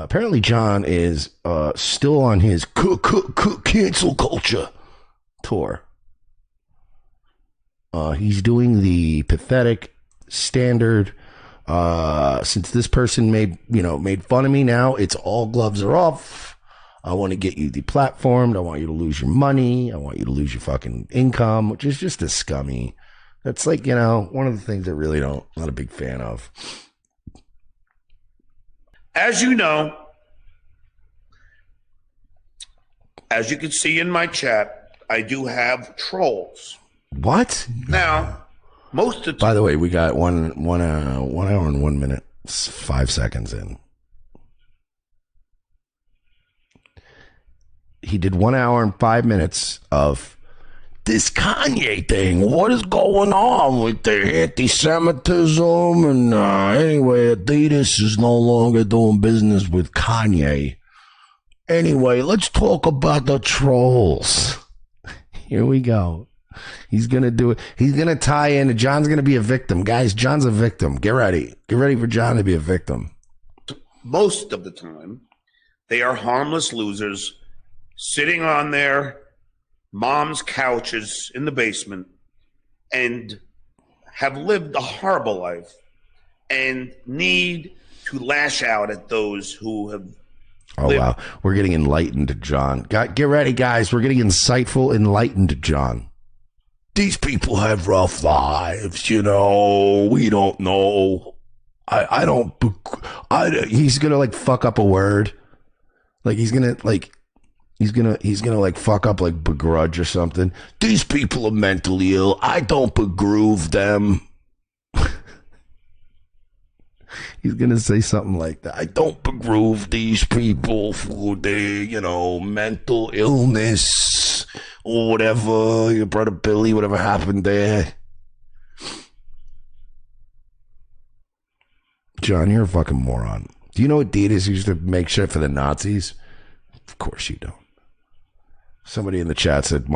Apparently John is still on his cancel culture tour. He's doing the pathetic standard. Since this person made fun of me, now it's all gloves are off. I want to get you deplatformed. I want you to lose your money. I want you to lose your fucking income, which is just a scummy. That's like, one of the things that really not a big fan of. As you know, as you can see in my chat, I do have trolls. What? Now, most of the By the way, we got 1 hour and 1 minute, 5 seconds in. He did 1 hour and 5 minutes of this Kanye thing. What is going on with the anti-Semitism? And anyway, Adidas is no longer doing business with Kanye. Anyway, let's talk about the trolls. Here we go. He's going to do it. He's going to tie in. John's going to be a victim. Guys, John's a victim. Get ready. Get ready for John to be a victim. Most of the time, they are harmless losers sitting on their mom's couches in the basement and have lived a horrible life and need to lash out at those who have lived. Wow. We're getting enlightened, John. Get ready, guys. We're getting insightful, enlightened, John. These people have rough lives, we don't know. He's gonna fuck up a word. He's gonna fuck up begrudge or something. These people are mentally ill. I don't begroove them. He's gonna say something like that. I don't begroove these people for their, mental illness or whatever. Your brother Billy, whatever happened there. John, you're a fucking moron. Do you know Adidas used to make shit for the Nazis? Of course you don't. Somebody in the chat said,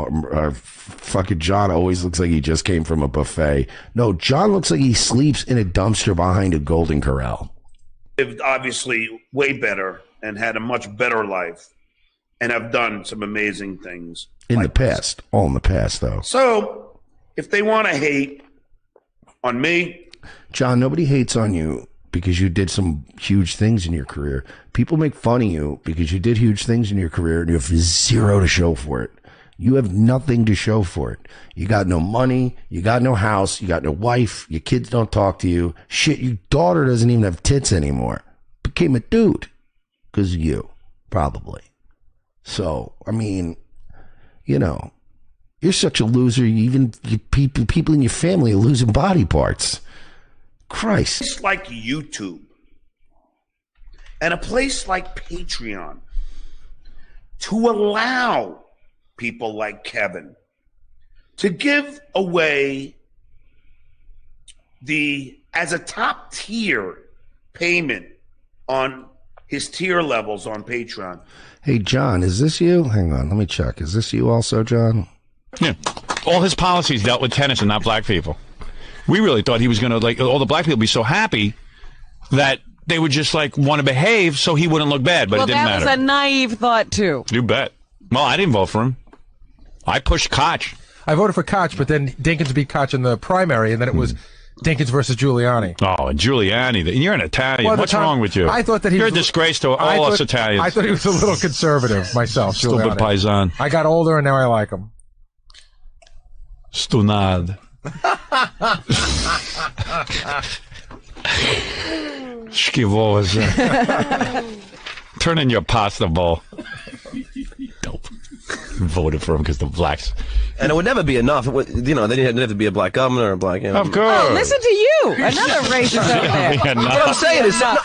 fucking John always looks like he just came from a buffet. No, John looks like he sleeps in a dumpster behind a Golden Corral. Lived obviously way better and had a much better life and have done some amazing things. In the past. All in the past, though. So, if they want to hate on me. John, nobody hates on you because you did some huge things in your career. People make fun of you because you did huge things in your career and you have zero to show for it. You have nothing to show for it. You got no money. You got no house. You got no wife. Your kids don't talk to you. Shit, your daughter doesn't even have tits anymore. Became a dude because of you, probably. So, you're such a loser. People in your family are losing body parts. Christ. It's like YouTube and a place like Patreon to allow people like Kevin to give away as a top tier payment on his tier levels on Patreon. Hey, John, is this you? Hang on, let me check. Is this you also, John? Yeah. All his policies dealt with tennis and not black people. We really thought he was going to, all the black people be so happy that they would just, want to behave so he wouldn't look bad, but it didn't matter. Well, that was a naive thought, too. You bet. Well, I didn't vote for him. I pushed Koch. I voted for Koch, but then Dinkins beat Koch in the primary, and then it was Dinkins versus Giuliani. Oh, and Giuliani. You're an Italian. Well, what's wrong with you? I thought that You're a disgrace to all us Italians. I thought he was a little conservative myself, Stupid Giuliani. paisan. I got older, and now I like him. Stunad. Schivosa. Turn in your pasta bowl. Dope. Voted for him because the blacks. And it would never be enough. It would, then you'd never be a black governor or a black. Of course. Oh, listen to you. Another racist out there. What I'm saying is, shut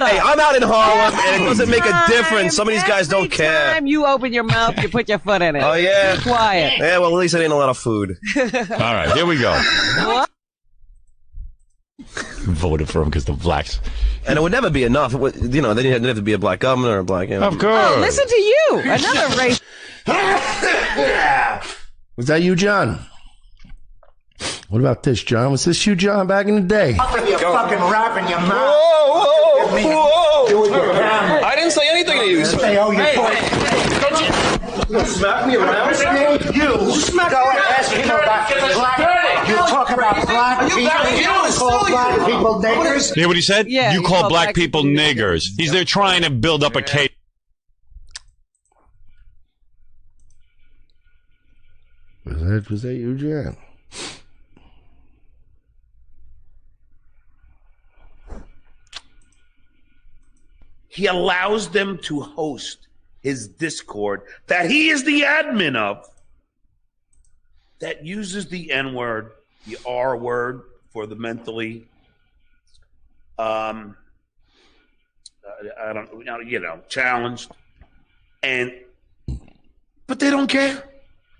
up. Hey, I'm out in Harlem, and it doesn't make a difference. Some of these guys don't care. Every time you open your mouth, you put your foot in it. Oh, yeah? Be quiet. Yeah, well, at least it ain't a lot of food. All right, here we go. What? Voted for him because the blacks. And it would never be enough. It would, then you'd never be a black governor or a black. Of course. Oh, listen to you. Another racist. Was that you, John? What about this, John? Was this you, John, back in the day? I'll give you a fucking rap in your mouth. Whoa, whoa, whoa. Do it with your camera. say, oh, you're Smack me around? you go and ask him about black. You talk about black people. You call black people niggers. You hear what he said? Yeah, you call black people niggers. He's there trying to build up a case. Was that you, Jan? He allows them to host his Discord that he is the admin of that uses the N word, the R word for the mentally, I don't, challenged, but they don't care.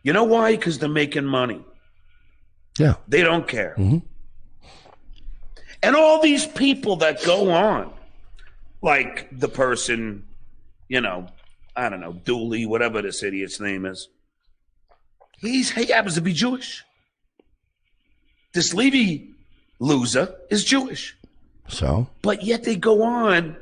You know why? Because they're making money. Yeah. They don't care. Mm-hmm. And all these people that go on, like the person, I don't know, Dooley, whatever this idiot's name is. He happens to be Jewish. This Levy loser is Jewish. So? But yet they go on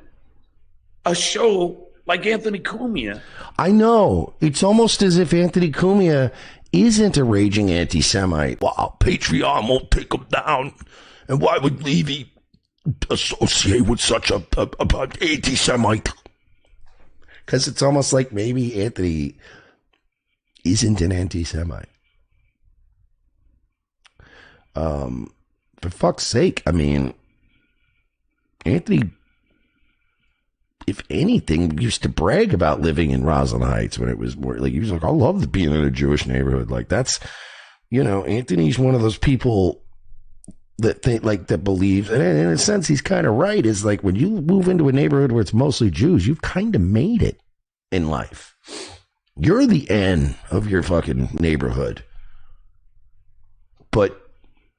a show like Anthony Cumia. I know. It's almost as if Anthony Cumia isn't a raging anti-Semite. Well, Patreon won't take him down. And why would Levy associate with such a anti-Semite? Because it's almost like maybe Anthony isn't an anti-Semite. For fuck's sake, I mean, Anthony, if anything, used to brag about living in Roslyn Heights when it was more like, he was like, I love being in a Jewish neighborhood. Like, that's, Anthony's one of those people that think, like, that believes, and in a sense, he's kind of right, is like, when you move into a neighborhood where it's mostly Jews, you've kind of made it in life. You're the N of your fucking neighborhood. But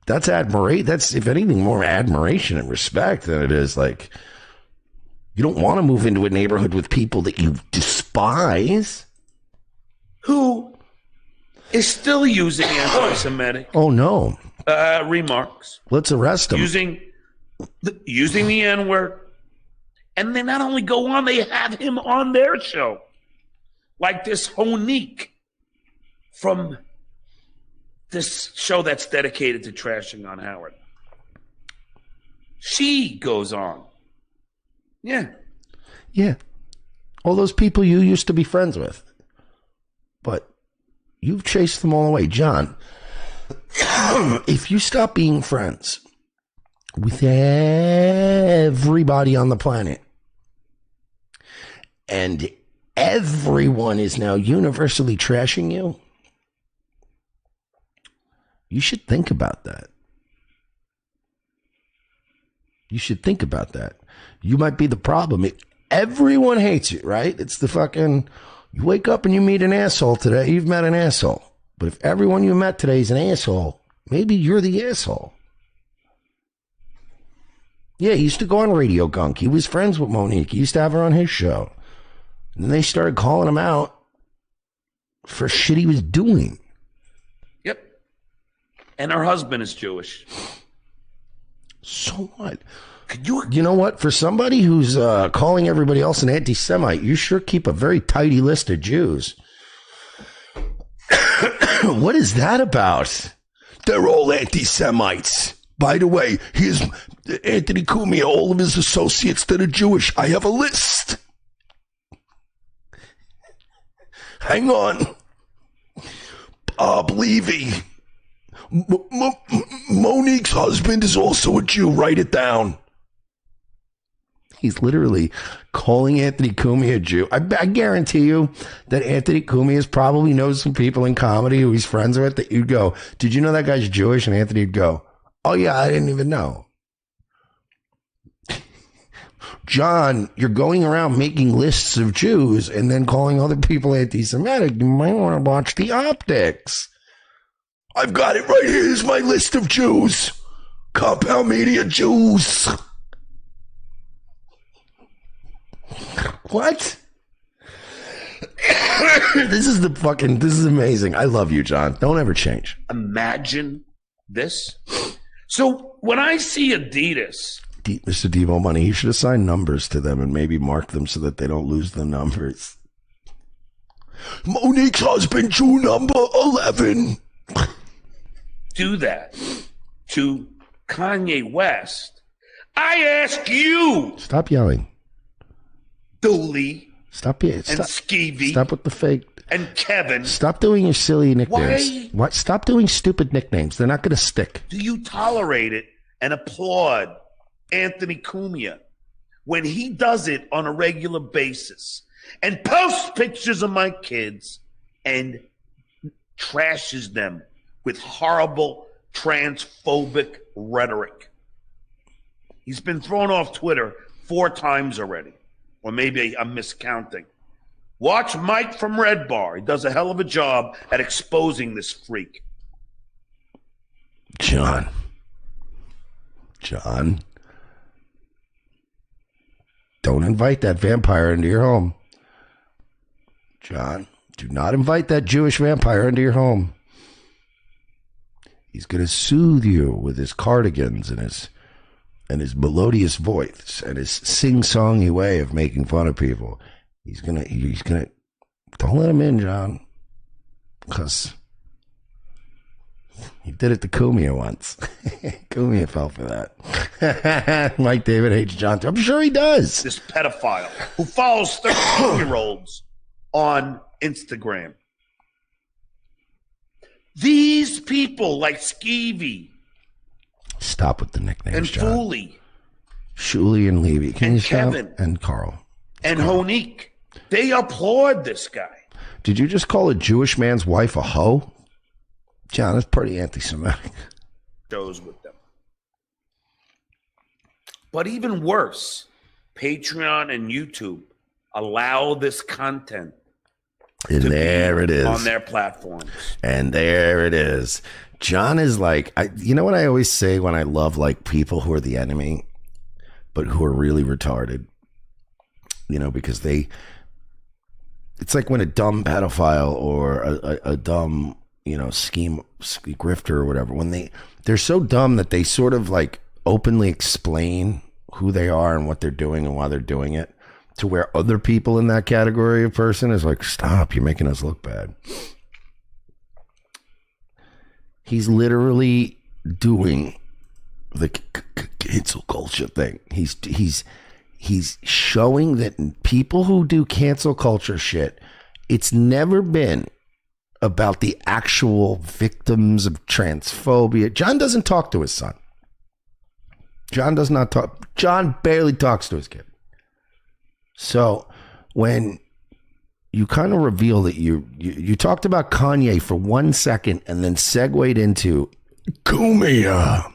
that's admiration. That's, if anything, more admiration and respect than it is like, you don't want to move into a neighborhood with people that you despise. Who is still using anti-Semitic Oh, no. remarks. Let's arrest them. Using the N-word. And they not only go on, they have him on their show. Like this Honique from this show that's dedicated to trashing on Howard. She goes on. Yeah. Yeah. All those people you used to be friends with. But you've chased them all away. John, if you stop being friends with everybody on the planet and everyone is now universally trashing you, you should think about that. You should think about that. You might be the problem. Everyone hates you, right? It's the fucking, you wake up and you meet an asshole today, you've met an asshole. But if everyone you met today is an asshole, maybe you're the asshole. Yeah, he used to go on Radio Gunk. He was friends with Monique. He used to have her on his show. And then they started calling him out for shit he was doing. Yep. And her husband is Jewish. So what? You know what? For somebody who's calling everybody else an anti-Semite, you sure keep a very tidy list of Jews. What is that about? They're all anti-Semites. By the way, here's Anthony Cumia, all of his associates that are Jewish. I have a list. Hang on. Bob Levy. Monique's husband is also a Jew. Write it down. He's literally calling Anthony Cumia a Jew. I guarantee you that Anthony Cumia probably knows some people in comedy who he's friends with that you'd go, did you know that guy's Jewish? And Anthony would go, oh yeah, I didn't even know. John, you're going around making lists of Jews and then calling other people anti-Semitic. You might want to watch the optics. I've got it right here. Here's my list of Jews. Compound Media Jews. What? This is amazing. I love you, John. Don't ever change. Imagine this. So when I see Adidas Mr. Devo Money, he should assign numbers to them and maybe mark them so that they don't lose the numbers. Monique's husband, Jew number 11. Do that to Kanye West. I ask you. Stop yelling. Dooley. Stop it. And Skeevy. Stop with the fake. And Kevin. Stop doing your silly nicknames. What? Stop doing stupid nicknames. They're not going to stick. Do you tolerate it and applaud Anthony Cumia when he does it on a regular basis and posts pictures of my kids and trashes them with horrible transphobic rhetoric? He's been thrown off Twitter 4 times already, or maybe I'm miscounting. Watch Mike from Red Bar. He does a hell of a job at exposing this freak. John. Don't invite that vampire into your home. John, do not invite that Jewish vampire into your home. He's going to soothe you with his cardigans and his melodious voice and his sing-songy way of making fun of people. He's gonna don't let him in, John, because he did it to Cumia once. Cumia fell for that. Mike David hates John. I'm sure he does. This pedophile who follows 13-year-olds on Instagram. These people like Skeevy. Stop with the nicknames, and John. Fooley. Shuley and Levy. Can and you stop? Kevin. And Carl. And Honique. They applaud this guy. Did you just call a Jewish man's wife a hoe? John, that's pretty anti-Semitic. Shows with them. But even worse, Patreon and YouTube allow this content. And there it is. On their platforms. And there it is. John is like, you know what I always say when I love like people who are the enemy, but who are really retarded? You know, because it's like when a dumb pedophile or a dumb, you know, grifter or whatever, when they're so dumb that they sort of like openly explain who they are and what they're doing and why they're doing it, to where other people in that category of person is like, stop, you're making us look bad. He's literally doing the cancel culture thing. He's showing that people who do cancel culture shit, it's never been about the actual victims of transphobia. John doesn't talk to his son. John does not talk. John barely talks to his kid. So when you kind of reveal that you talked about Kanye for 1 second and then segued into Cumia,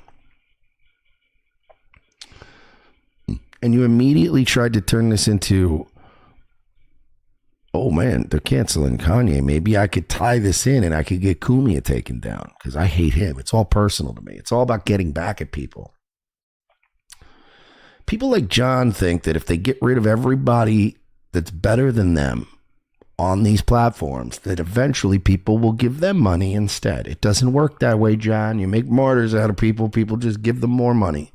and you immediately tried to turn this into, oh man, they're canceling Kanye. Maybe I could tie this in and I could get Cumia taken down because I hate him. It's all personal to me. It's all about getting back at people. People like John think that if they get rid of everybody that's better than them on these platforms, that eventually people will give them money instead. It doesn't work that way, John. You make martyrs out of people. People just give them more money.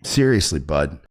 Seriously, bud.